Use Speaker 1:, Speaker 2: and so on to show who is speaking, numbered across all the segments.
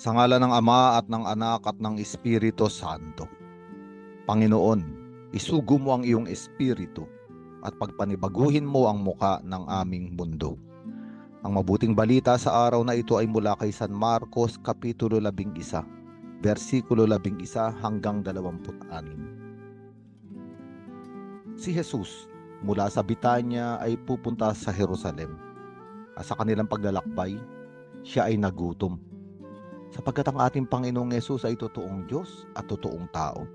Speaker 1: Sa ngalan ng Ama at ng Anak at ng Espiritu Santo. Panginoon, isugo mo ang iyong espiritu at pagpanibaguhin mo ang muka ng aming mundo. Ang mabuting balita sa araw na ito ay mula kay San Marcos Kapitulo 11, versikulo 11 hanggang 26. Si Jesus mula sa Bitanya ay pupunta sa Jerusalem. At sa kanilang paglalakbay, siya ay nagutom. Sapagkat ang ating Panginoong Yesus ay totoong Diyos at totoong tao.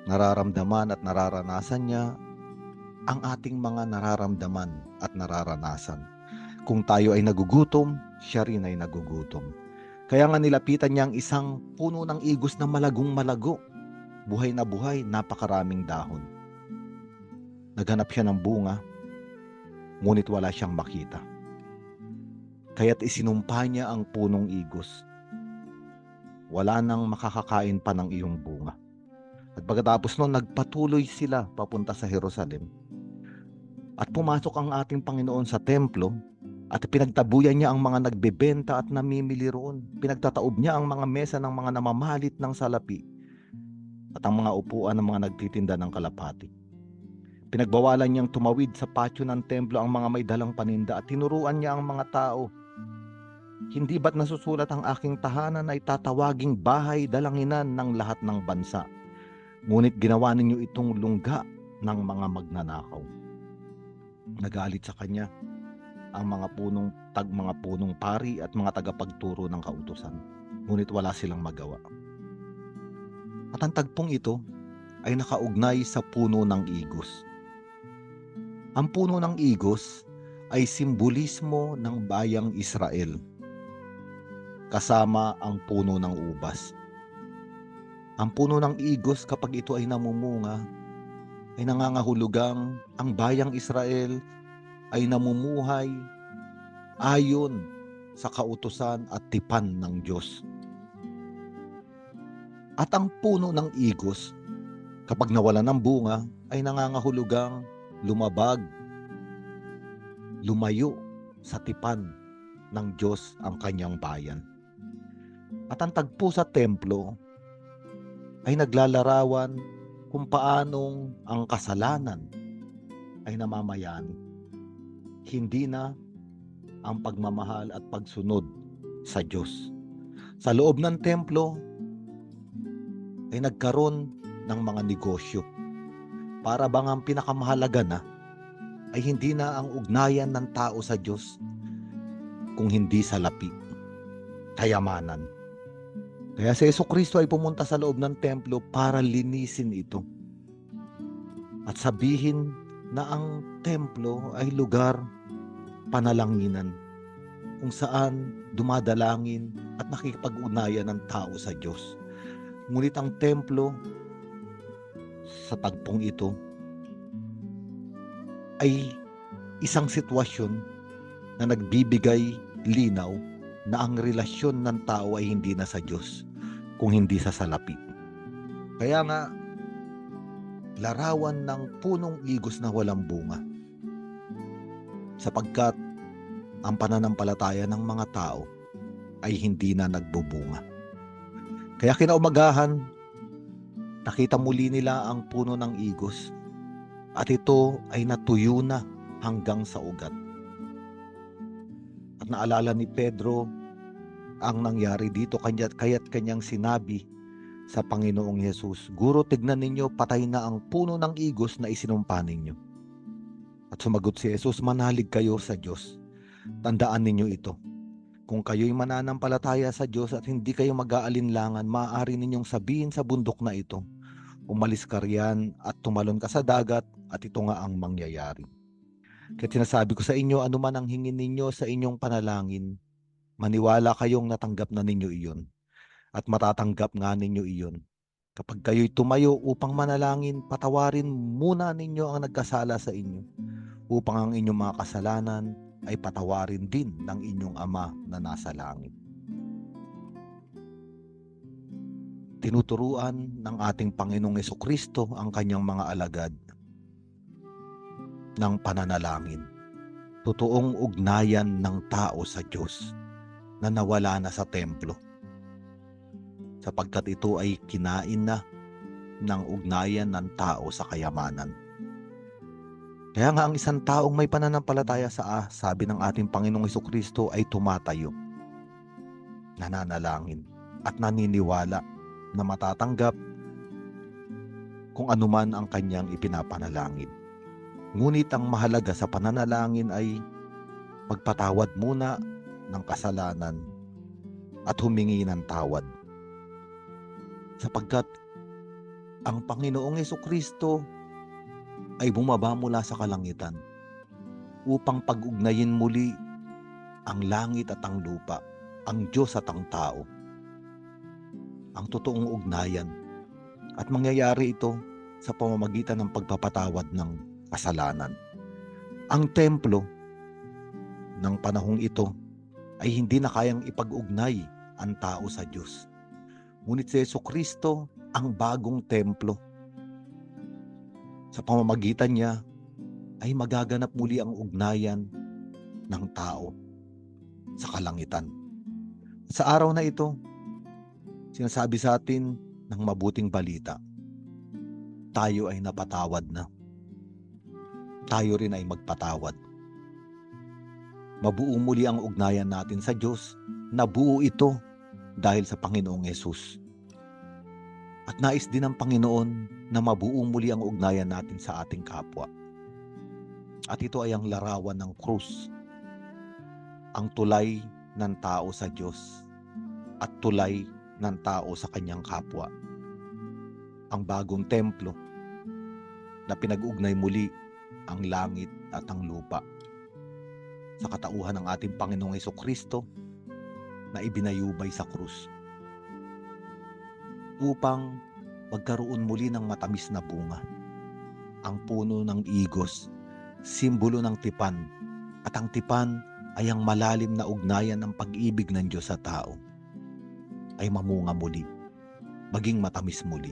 Speaker 1: Nararamdaman at nararanasan niya ang ating mga nararamdaman at nararanasan. Kung tayo ay nagugutom, siya rin ay nagugutom. Kaya nga nilapitan niya ang isang puno ng igos na malagong malago. Buhay na buhay, napakaraming dahon. Naghanap siya ng bunga, ngunit wala siyang makita. Kaya't isinumpa niya ang punong igos. Wala nang makakakain pa ng iyong bunga. At pagkatapos noon, nagpatuloy sila papunta sa Jerusalem. At pumasok ang ating Panginoon sa templo at pinagtabuyan niya ang mga nagbebenta at namimili roon. Pinagtataob niya ang mga mesa ng mga namamalit ng salapi at ang mga upuan ng mga nagtitinda ng kalapati. Pinagbawalan niyang tumawid sa patio ng templo ang mga may dalang paninda at tinuruan niya ang mga tao. Hindi ba't nasusulat ang aking tahanan ay tatawaging bahay dalanginan ng lahat ng bansa? Ngunit ginawa ninyo itong lungga ng mga magnanakaw. Nagalit sa kanya ang mga punong pari at mga tagapagturo ng kautusan. Ngunit wala silang magawa. At ang tagpong ito ay nakaugnay sa puno ng igos. Ang puno ng igos ay simbolismo ng bayang Israel, kasama ang puno ng ubas. Ang puno ng igos kapag ito ay namumunga, ay nangangahulugang ang bayang Israel ay namumuhay ayon sa kautusan at tipan ng Diyos. At ang puno ng igos, kapag nawala ng bunga, ay nangangahulugang lumabag, lumayo sa tipan ng Diyos ang kanyang bayan. At ang tagpo sa templo ay naglalarawan kung paanong ang kasalanan ay namamayani. Hindi na ang pagmamahal at pagsunod sa Diyos. Sa loob ng templo ay nagkaroon ng mga negosyo. Para bang ang pinakamahalaga na ay hindi na ang ugnayan ng tao sa Diyos, kung hindi sa lapi, kayamanan. Kaya si Jesucristo ay pumunta sa loob ng templo para linisin ito. At sabihin na ang templo ay lugar panalanginan, kung saan dumadalangin at nakikipag-ugnayan ng tao sa Diyos. Ngunit ang templo sa tagpong ito ay isang sitwasyon na nagbibigay linaw na ang relasyon ng tao ay hindi na sa Diyos, kung hindi sa salapi. Kaya nga, larawan ng punong igos na walang bunga. Sapagkat ang pananampalataya ng mga tao ay hindi na nagbubunga. Kaya kinaumagahan, nakita muli nila ang puno ng igos at ito ay natuyo na hanggang sa ugat. At naalala ni Pedro ang nangyari dito, kaya't kanyang sinabi sa Panginoong Yesus, "Guro, tignan ninyo, patay na ang puno ng igos na isinumpa ninyo." At sumagot si Jesus, "Manalig kayo sa Diyos. Tandaan ninyo ito. Kung kayo'y mananampalataya sa Diyos at hindi kayo mag-aalinlangan, maaari ninyong sabihin sa bundok na ito, umalis ka riyan at tumalon ka sa dagat, at ito nga ang mangyayari. Kaya sinasabi ko sa inyo, anuman ang hingin ninyo sa inyong panalangin, maniwala kayong natanggap na ninyo iyon, at matatanggap nga ninyo iyon. Kapag kayo'y tumayo upang manalangin, patawarin muna ninyo ang nagkasala sa inyo, upang ang inyong mga kasalanan ay patawarin din ng inyong Ama na nasa langit." Tinuturuan ng ating Panginoong Jesucristo ang kanyang mga alagad ng pananalangin. Totoong ugnayan ng tao sa Diyos na nawala na sa templo. sapagkat ito ay kinain na ng ugnayan ng tao sa kayamanan. Kaya nga ang isang taong may pananampalataya sa sabi ng ating Panginoong Hesukristo ay tumatayo, nananalangin at naniniwala na matatanggap kung anuman ang kanyang ipinapanalangin. Ngunit ang mahalaga sa pananalangin ay magpatawad muna ng kasalanan at humingi ng tawad. Sapagkat ang Panginoong Hesukristo ay bumaba mula sa kalangitan upang pag-ugnayin muli ang langit at ang lupa, ang Diyos at ang tao. Ang totoong ugnayan, at mangyayari ito sa pamamagitan ng pagpapatawad ng kasalanan. Ang templo ng panahong ito ay hindi na kayang ipag-ugnay ang tao sa Diyos. Ngunit si Hesukristo ang bagong templo. Sa pamamagitan niya ay magaganap muli ang ugnayan ng tao sa kalangitan. Sa araw na ito, sinasabi sa atin ng mabuting balita, tayo ay napatawad na. Tayo rin ay magpatawad. Mabuo muli ang ugnayan natin sa Diyos. Nabuo ito dahil sa Panginoong Hesus. At nais din ng Panginoon na mabuo muli ang ugnayan natin sa ating kapwa. At ito ay ang larawan ng krus, ang tulay ng tao sa Diyos at tulay ng tao sa kanyang kapwa. Ang bagong templo na pinag-ugnay muli ang langit at ang lupa sa katauhan ng ating Panginoong Hesukristo na ibinayubay sa krus upang magkaroon muli ng matamis na bunga. Ang puno ng igos, simbolo ng tipan, at ang tipan ay ang malalim na ugnayan ng pag-ibig ng Diyos sa tao, ay mamunga muli, maging matamis muli.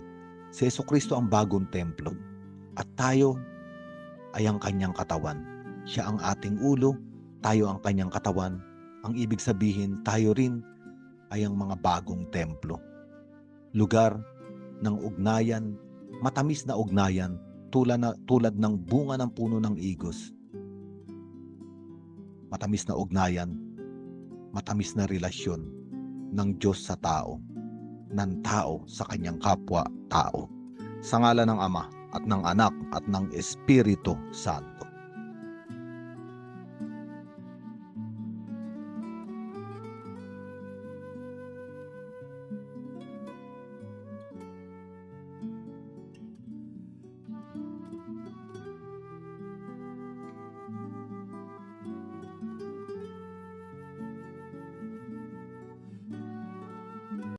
Speaker 1: Si Hesukristo ang bagong templo at tayo ay ang kanyang katawan. Siya ang ating ulo, tayo ang kanyang katawan. Ang ibig sabihin, tayo rin ay ang mga bagong templo. Lugar ng ugnayan, matamis na ugnayan, tulad ng bunga ng puno ng igos. Matamis na ugnayan, matamis na relasyon ng Diyos sa tao, ng tao sa kanyang kapwa-tao. Sa ngalan ng Ama at ng Anak at ng Espiritu Santo.